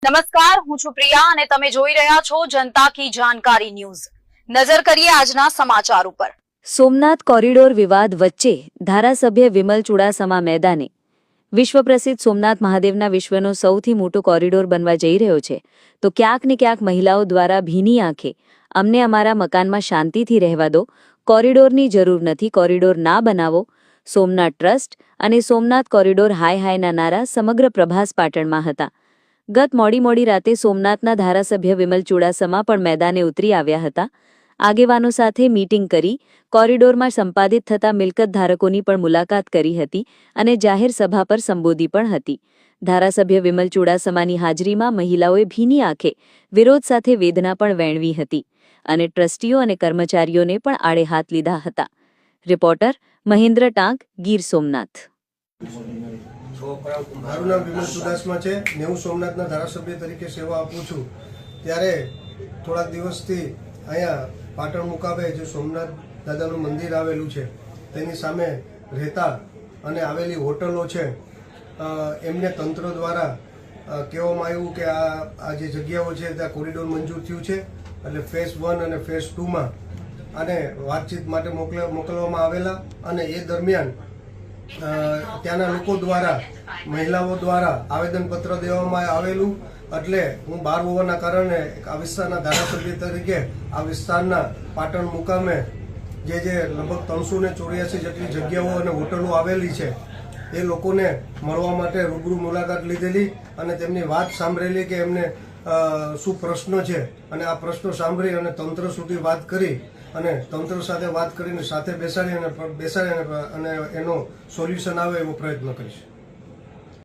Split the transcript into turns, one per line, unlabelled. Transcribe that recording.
નમસ્કાર, હું છું પ્રિયા અને તમે જોઈ રહ્યા છો જનતા કી જાણકારી ન્યૂઝ। નજર કરીએ આજના સમાચાર ઉપર।
સોમનાથ કોરિડોર વિવાદ વચ્ચે ધારાસભ્ય વિમલ ચુડાસમા મેદાને। વિશ્વ પ્રસિદ્ધ સોમનાથ મહાદેવના વિશ્વનો સૌથી મોટો કોરિડોર બનવા જઈ રહ્યો છે, તો ક્યાંક ને ક્યાંક મહિલાઓ દ્વારા ભીની આંખે અમને અમારા મકાનમાં શાંતિથી રહેવા દો, કોરિડોરની જરૂર નથી, કોરિડોર ના બનાવો, સોમનાથ ટ્રસ્ટ અને સોમનાથ કોરિડોર હાય હાયના નારા સમગ્ર પ્રભાસ પાટણમાં હતા। ગત મોડી રાતે સોમનાથના ધારાસભ્ય વિમલ ચુડાસમા પણ મેદાને ઉતરી આવ્યા હતા। આગેવાનો સાથે મીટિંગ કરી કોરિડોરમાં સંપાદિત થતા મિલકત ધારકોની પણ મુલાકાત કરી હતી અને જાહેર સભા પર સંબોધી પણ હતી। ધારાસભ્ય વિમલ ચુડાસમાની હાજરીમાં મહિલાઓએ ભીની આંખે વિરોધ સાથે વેદના પણ વેણવી હતી અને ટ્રસ્ટીઓ અને કર્મચારીઓને પણ આડે હાથ લીધા હતા। રિપોર્ટર મહેન્દ્ર ટાંક, ગીર સોમનાથ।
મારું નામ વિમલ ચુડાસમા છે। હું સોમનાથના ધારાસભ્ય તરીકે સેવા આપું છું। ત્યારે થોડા દિવસથી અહીંયા પાટણ મુકામે જે સોમનાથ દાદાનું મંદિર આવેલું છે તેની સામે રહેતા અને આવેલી હોટલો છે, એમને તંત્ર દ્વારા કહેવામાં આવ્યું કે આ જે જગ્યાઓ છે ત્યાં કોરિડોર મંજૂર થયું છે, એટલે ફેઝ 1 અને ફેઝ 2માં આને વાતચીત માટે મોકલવામાં આવેલા અને એ દરમિયાન ત્યાંના લોકો દ્વારા, મહિલાઓ દ્વારા આવેદનપત્ર દેવામાં આવેલું। એટલે હું બહાર હોવાના કારણે આ વિસ્તારના ધારાસભ્ય તરીકે આ વિસ્તારના પાટણ મુકામે જે લગભગ 384 જેટલી જગ્યાઓ અને હોટલો આવેલી છે એ લોકોને મળવા માટે રૂબરૂ મુલાકાત લીધેલી અને તેમની વાત સાંભળેલી કે એમને શું પ્રશ્નો છે, અને આ પ્રશ્નો સાંભળી અને તંત્ર સુધી વાત કરી અને તંત્ર સાથે વાત કરીને સાથે બેસાડી અને એનો સોલ્યુશન આવે એવો પ્રયત્ન કરીશ।